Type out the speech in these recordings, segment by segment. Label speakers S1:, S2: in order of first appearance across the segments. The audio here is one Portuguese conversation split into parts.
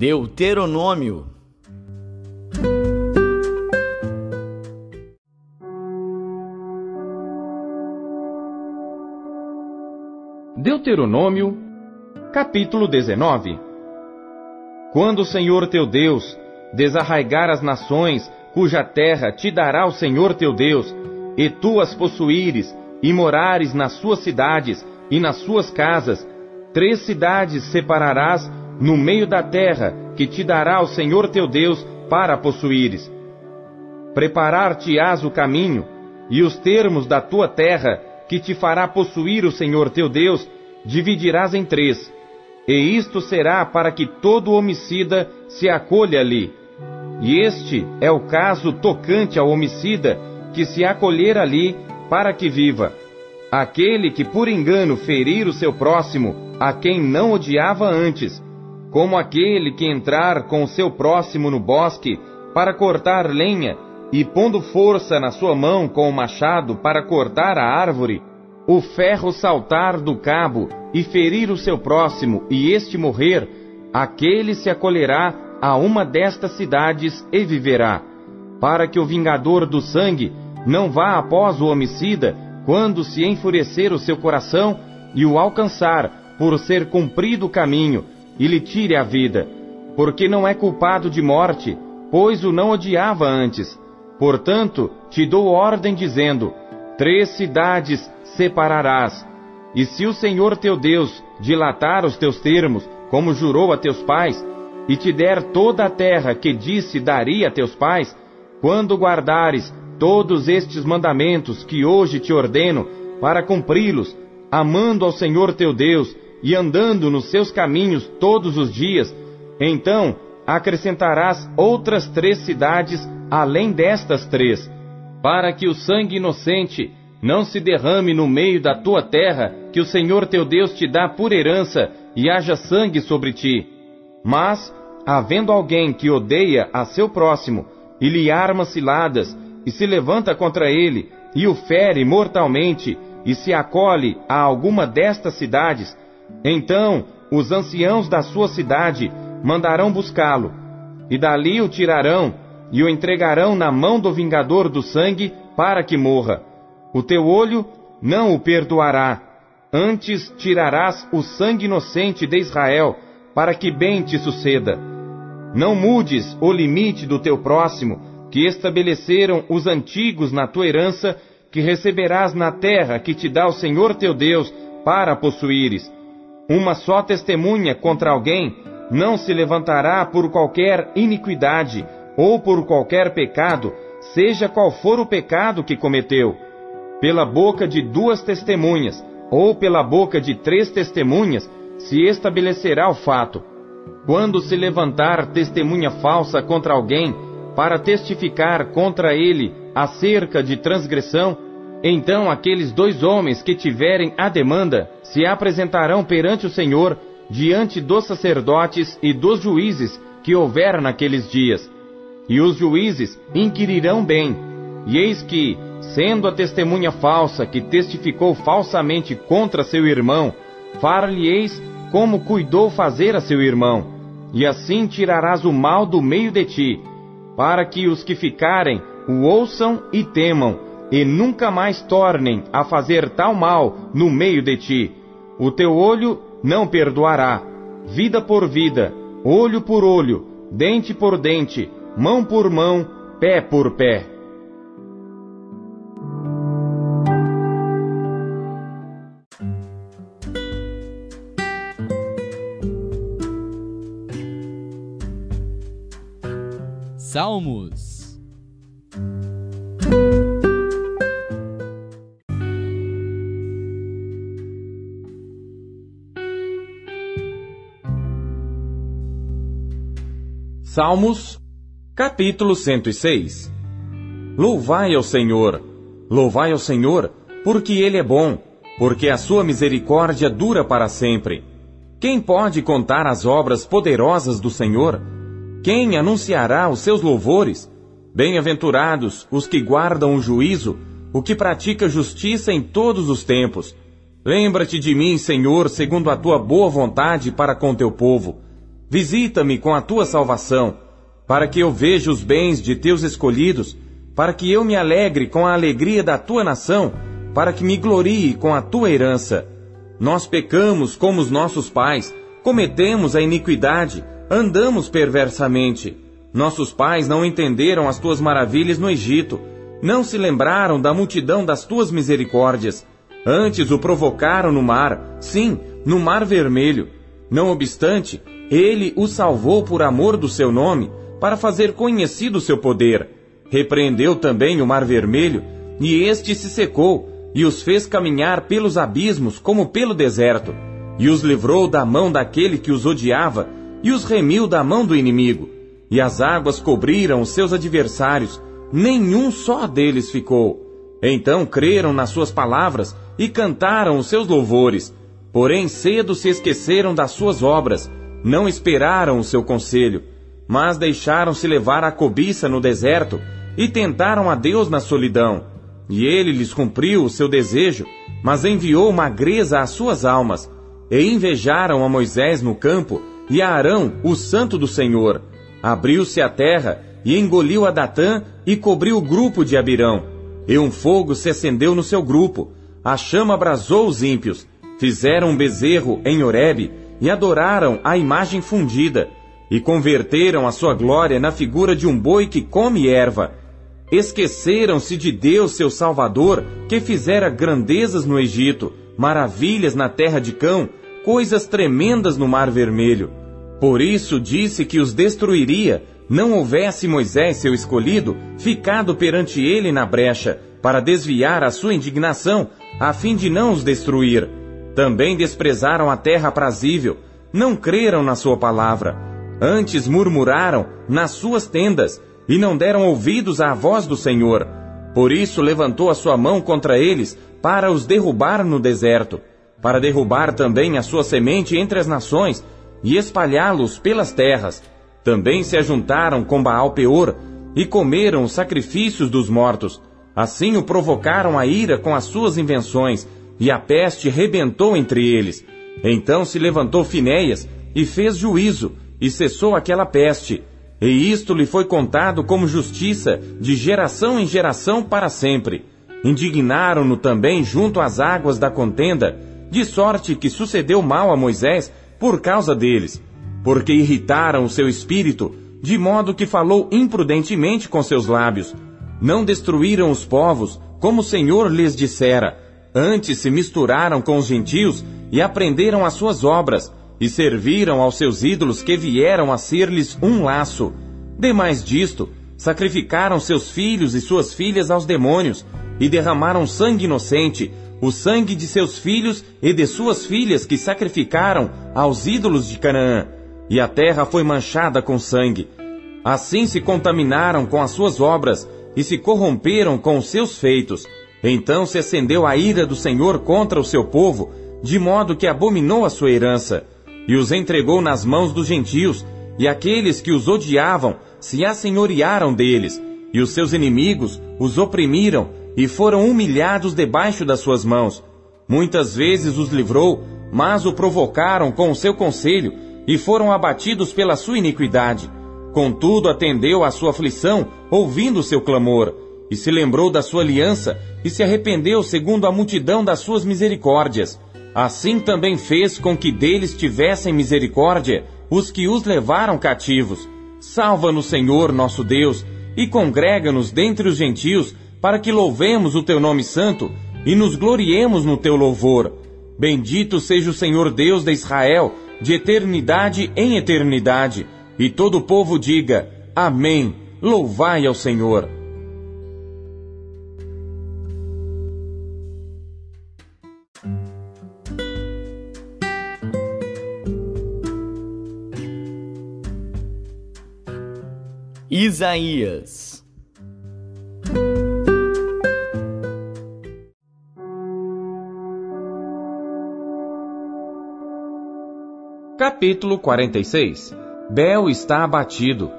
S1: Deuteronômio.
S2: Deuteronômio, capítulo 19. Quando o Senhor teu Deus desarraigar as nações, cuja terra te dará o Senhor teu Deus, e tu as possuíres, e morares nas suas cidades e nas suas casas, 3 cidades separarás no meio da terra, que te dará o Senhor teu Deus para possuíres. Preparar-te-ás o caminho, e os termos da tua terra, que te fará possuir o Senhor teu Deus, dividirás em 3. E isto será para que todo homicida se acolha ali. E este é o caso tocante ao homicida que se acolher ali para que viva. Aquele que por engano ferir o seu próximo, a quem não odiava antes, como aquele que entrar com o seu próximo no bosque para cortar lenha, e pondo força na sua mão com o machado para cortar a árvore, o ferro saltar do cabo e ferir o seu próximo, e este morrer, aquele se acolherá a uma destas cidades e viverá, para que o vingador do sangue não vá após o homicida, quando se enfurecer o seu coração e o alcançar por ser cumprido o caminho, e lhe tire a vida, porque não é culpado de morte, pois o não odiava antes. Portanto, te dou ordem dizendo: 3 cidades separarás. E se o Senhor teu Deus dilatar os teus termos, como jurou a teus pais, e te der toda a terra que disse daria a teus pais, quando guardares todos estes mandamentos que hoje te ordeno, para cumpri-los, amando ao Senhor teu Deus, e andando nos seus caminhos todos os dias, então acrescentarás outras 3 cidades além destas 3, para que o sangue inocente não se derrame no meio da tua terra, que o Senhor teu Deus te dá por herança, e haja sangue sobre ti. Mas, havendo alguém que odeia a seu próximo, e lhe arma ciladas, e se levanta contra ele, e o fere mortalmente, e se acolhe a alguma destas cidades, então os anciãos da sua cidade mandarão buscá-lo, e dali o tirarão, e o entregarão na mão do vingador do sangue, para que morra. O teu olho não o perdoará, antes tirarás o sangue inocente de Israel, para que bem te suceda. Não mudes o limite do teu próximo, que estabeleceram os antigos na tua herança, que receberás na terra que te dá o Senhor teu Deus, para possuíres. Uma só testemunha contra alguém não se levantará por qualquer iniquidade, ou por qualquer pecado, seja qual for o pecado que cometeu. Pela boca de 2 testemunhas, ou pela boca de 3 testemunhas, se estabelecerá o fato. Quando se levantar testemunha falsa contra alguém, para testificar contra ele acerca de transgressão, então aqueles 2 homens que tiverem a demanda se apresentarão perante o Senhor, diante dos sacerdotes e dos juízes que houver naqueles dias. E os juízes inquirirão bem, e eis que, sendo a testemunha falsa que testificou falsamente contra seu irmão, far-lhe-eis como cuidou fazer a seu irmão, e assim tirarás o mal do meio de ti, para que os que ficarem o ouçam e temam, e nunca mais tornem a fazer tal mal no meio de ti. O teu olho não perdoará, vida por vida, olho por olho, dente por dente, mão por mão, pé por pé.
S3: Salmos.
S2: Salmos, capítulo 106. Louvai ao Senhor, porque Ele é bom, porque a sua misericórdia dura para sempre. Quem pode contar as obras poderosas do Senhor? Quem anunciará os seus louvores? Bem-aventurados os que guardam o juízo, o que pratica justiça em todos os tempos. Lembra-te de mim, Senhor, segundo a tua boa vontade para com teu povo. visita-me com a tua salvação, para que eu veja os bens de teus escolhidos, para que eu me alegre com a alegria da tua nação, para que me glorie com a tua herança. Nós pecamos como os nossos pais, cometemos a iniquidade, andamos perversamente. Nossos pais não entenderam as tuas maravilhas no Egito, não se lembraram da multidão das tuas misericórdias. Antes o provocaram no mar, sim, no mar vermelho. Não obstante, ele o salvou por amor do seu nome, para fazer conhecido o seu poder. Repreendeu também o mar vermelho, e este se secou, e os fez caminhar pelos abismos como pelo deserto, e os livrou da mão daquele que os odiava, e os remiu da mão do inimigo. E as águas cobriram os seus adversários, nenhum só deles ficou. Então creram nas suas palavras e cantaram os seus louvores. Porém cedo se esqueceram das suas obras, não esperaram o seu conselho, mas deixaram-se levar à cobiça no deserto e tentaram a Deus na solidão. E ele lhes cumpriu o seu desejo, mas enviou magreza às suas almas. E invejaram a Moisés no campo e a Arão, o santo do Senhor. Abriu-se a terra e engoliu a Datã e cobriu o grupo de Abirão. E um fogo se acendeu no seu grupo, a chama abrasou os ímpios. Fizeram um bezerro em Horebe e adoraram a imagem fundida, e converteram a sua glória na figura de um boi que come erva. Esqueceram-se de Deus, seu Salvador, que fizera grandezas no Egito, maravilhas na terra de Cão, coisas tremendas no Mar Vermelho. Por isso disse que os destruiria, não houvesse Moisés, seu escolhido, ficado perante ele na brecha, para desviar a sua indignação, a fim de não os destruir. Também desprezaram a terra aprazível, não creram na sua palavra. Antes murmuraram nas suas tendas, e não deram ouvidos à voz do Senhor. Por isso levantou a sua mão contra eles, para os derrubar no deserto, para derrubar também a sua semente entre as nações, e espalhá-los pelas terras. Também se ajuntaram com Baal-Peor, e comeram os sacrifícios dos mortos. Assim o provocaram a ira com as suas invenções, e a peste rebentou entre eles. Então se levantou Finéias, e fez juízo, e cessou aquela peste. E isto lhe foi contado como justiça, de geração em geração para sempre. Indignaram-no também junto às águas da contenda, de sorte que sucedeu mal a Moisés por causa deles, porque irritaram o seu espírito, de modo que falou imprudentemente com seus lábios. Não destruíram os povos, como o Senhor lhes dissera. Antes se misturaram com os gentios e aprenderam as suas obras, e serviram aos seus ídolos que vieram a ser-lhes um laço. Demais disto, sacrificaram seus filhos e suas filhas aos demônios, e derramaram sangue inocente, o sangue de seus filhos e de suas filhas que sacrificaram aos ídolos de Canaã, e a terra foi manchada com sangue. Assim se contaminaram com as suas obras, e se corromperam com os seus feitos. Então se acendeu a ira do Senhor contra o seu povo, de modo que abominou a sua herança, e os entregou nas mãos dos gentios, e aqueles que os odiavam se assenhorearam deles, e os seus inimigos os oprimiram, e foram humilhados debaixo das suas mãos. Muitas vezes os livrou, mas o provocaram com o seu conselho, e foram abatidos pela sua iniquidade. Contudo atendeu à sua aflição, ouvindo o seu clamor, e se lembrou da sua aliança, e se arrependeu segundo a multidão das suas misericórdias. Assim também fez com que deles tivessem misericórdia os que os levaram cativos. Salva-nos, Senhor, nosso Deus, e congrega-nos dentre os gentios, para que louvemos o teu nome santo, e nos gloriemos no teu louvor. Bendito seja o Senhor Deus de Israel, de eternidade em eternidade. E todo o povo diga, Amém, louvai ao Senhor.
S1: Isaías.
S2: Capítulo 46. Bel está abatido.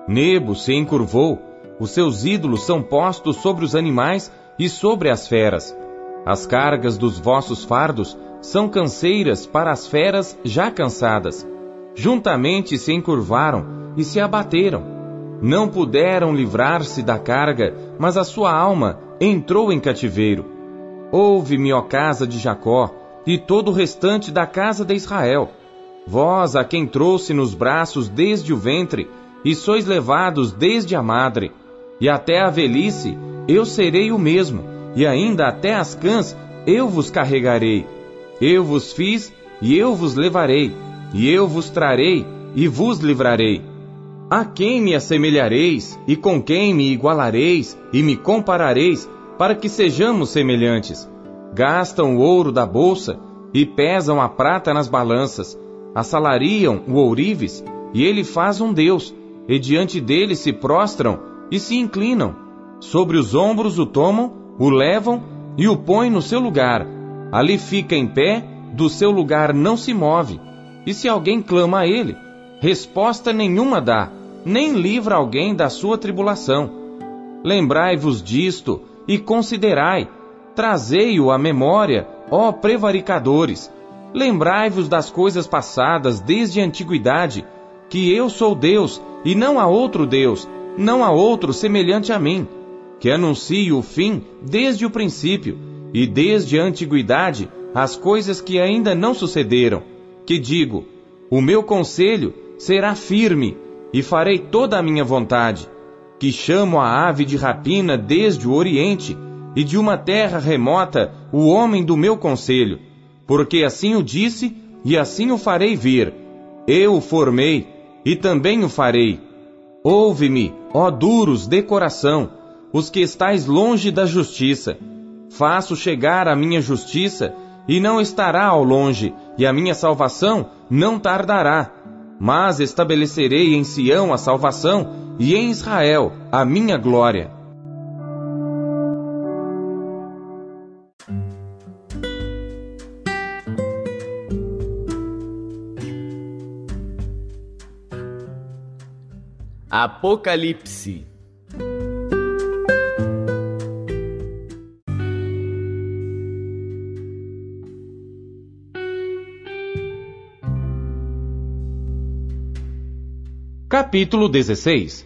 S2: Nebo se encurvou. Os seus ídolos são postos sobre os animais e sobre as feras. As cargas dos vossos fardos são canseiras para as feras já cansadas. Juntamente se encurvaram e se abateram. Não puderam livrar-se da carga, mas a sua alma entrou em cativeiro. Ouve-me, ó casa de Jacó, e todo o restante da casa de Israel. Vós, a quem trouxe nos braços desde o ventre, e sois levados desde a madre, e até a velhice eu serei o mesmo, e ainda até as cãs eu vos carregarei. Eu vos fiz, e eu vos levarei, e eu vos trarei, e vos livrarei. A quem me assemelhareis, e com quem me igualareis, e me comparareis, para que sejamos semelhantes? Gastam o ouro da bolsa, e pesam a prata nas balanças, assalariam o ourives, e ele faz um Deus, e diante dele se prostram e se inclinam. Sobre os ombros o tomam, o levam e o põem no seu lugar. Ali fica em pé, do seu lugar não se move. E se alguém clama a ele, resposta nenhuma dá, nem livra alguém da sua tribulação. Lembrai-vos disto e considerai, trazei-o à memória, ó prevaricadores. Lembrai-vos das coisas passadas desde a antiguidade, que eu sou Deus, e não há outro Deus, não há outro semelhante a mim, que anuncio o fim desde o princípio, e desde a antiguidade as coisas que ainda não sucederam, que digo, o meu conselho será firme, e farei toda a minha vontade, que chamo a ave de rapina desde o Oriente, e de uma terra remota o homem do meu conselho, porque assim o disse, e assim o farei vir. Eu o formei, e também o farei. Ouve-me, ó duros de coração, os que estáis longe da justiça. Faço chegar a minha justiça, e não estará ao longe, e a minha salvação não tardará. Mas estabelecerei em Sião a salvação, e em Israel a minha glória.
S1: Apocalipse.
S2: Capítulo 16.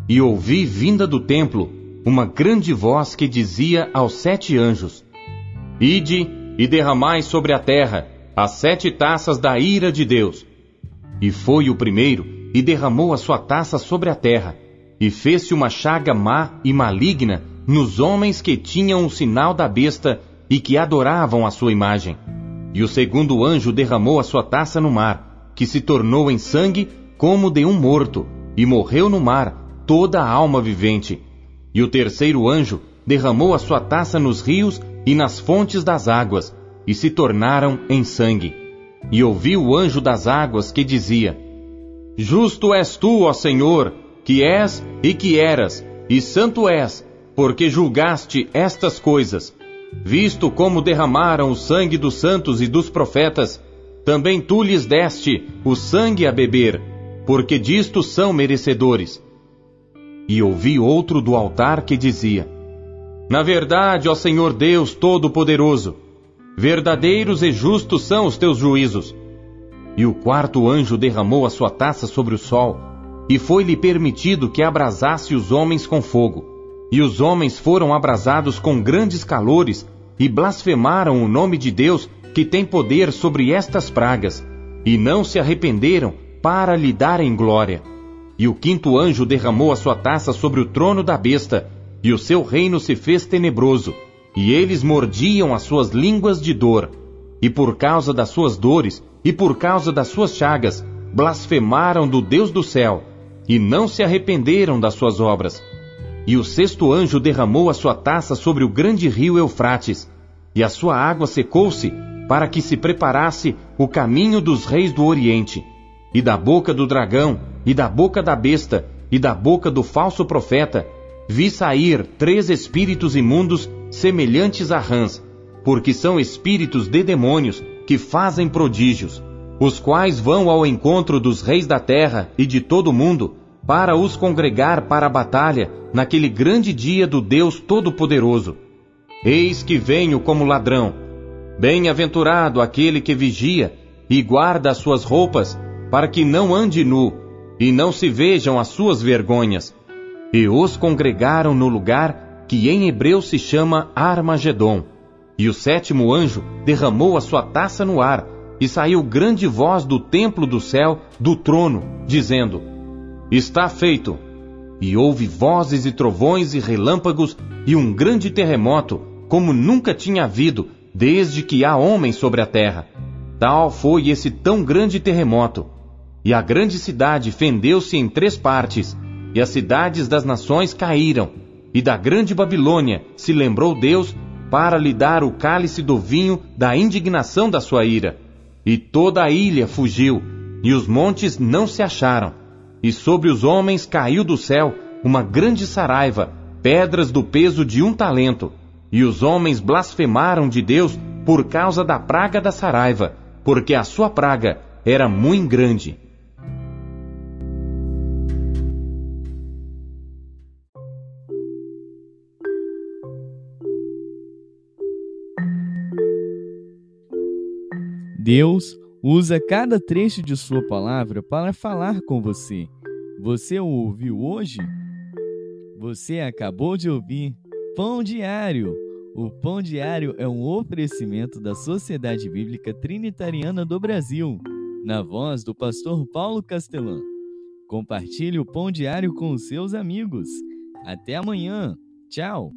S2: E ouvi vinda do templo uma grande voz que dizia aos 7 anjos: Ide e derramai sobre a terra as 7 taças da ira de Deus. E foi o primeiro e derramou a sua taça sobre a terra, e fez-se uma chaga má e maligna nos homens que tinham o sinal da besta e que adoravam a sua imagem. E o segundo anjo derramou a sua taça no mar, que se tornou em sangue como de um morto, e morreu no mar toda a alma vivente. E o terceiro anjo derramou a sua taça nos rios e nas fontes das águas, e se tornaram em sangue. E ouvi o anjo das águas que dizia: Justo és tu, ó Senhor, que és e que eras, e santo és, porque julgaste estas coisas. Visto como derramaram o sangue dos santos e dos profetas, também tu lhes deste o sangue a beber, porque disto são merecedores. E ouvi outro do altar que dizia: Na verdade, ó Senhor Deus Todo-Poderoso, verdadeiros e justos são os teus juízos. E o quarto anjo derramou a sua taça sobre o sol, e foi-lhe permitido que abrasasse os homens com fogo. E os homens foram abrasados com grandes calores, e blasfemaram o nome de Deus, que tem poder sobre estas pragas, e não se arrependeram para lhe darem glória. E o quinto anjo derramou a sua taça sobre o trono da besta, e o seu reino se fez tenebroso, e eles mordiam as suas línguas de dor. E por causa das suas dores, e por causa das suas chagas, blasfemaram do Deus do céu, e não se arrependeram das suas obras. E o sexto anjo derramou a sua taça sobre o grande rio Eufrates, e a sua água secou-se, para que se preparasse o caminho dos reis do Oriente. E da boca do dragão, e da boca da besta, e da boca do falso profeta, vi sair 3 espíritos imundos semelhantes a rãs, porque são espíritos de demônios que fazem prodígios, os quais vão ao encontro dos reis da terra e de todo o mundo, para os congregar para a batalha naquele grande dia do Deus Todo-Poderoso. Eis que venho como ladrão. Bem-aventurado aquele que vigia e guarda as suas roupas, para que não ande nu, e não se vejam as suas vergonhas. E os congregaram no lugar que em hebreu se chama Armagedon. E o sétimo anjo derramou a sua taça no ar, e saiu grande voz do templo do céu, do trono, dizendo: Está feito! E houve vozes e trovões e relâmpagos, e um grande terremoto, como nunca tinha havido, desde que há homens sobre a terra. Tal foi esse tão grande terremoto. E a grande cidade fendeu-se em 3 partes, e as cidades das nações caíram, e da grande Babilônia se lembrou Deus para lhe dar o cálice do vinho da indignação da sua ira. E toda a ilha fugiu, e os montes não se acharam. E sobre os homens caiu do céu uma grande saraiva, pedras do peso de 1 talento. E os homens blasfemaram de Deus por causa da praga da saraiva, porque a sua praga era muito grande.
S1: Deus usa cada trecho de sua palavra para falar com você. Você o ouviu hoje? Você acabou de ouvir Pão Diário. O Pão Diário é um oferecimento da Sociedade Bíblica Trinitariana do Brasil, na voz do pastor Paulo Castelã. Compartilhe o Pão Diário com os seus amigos. Até amanhã. Tchau.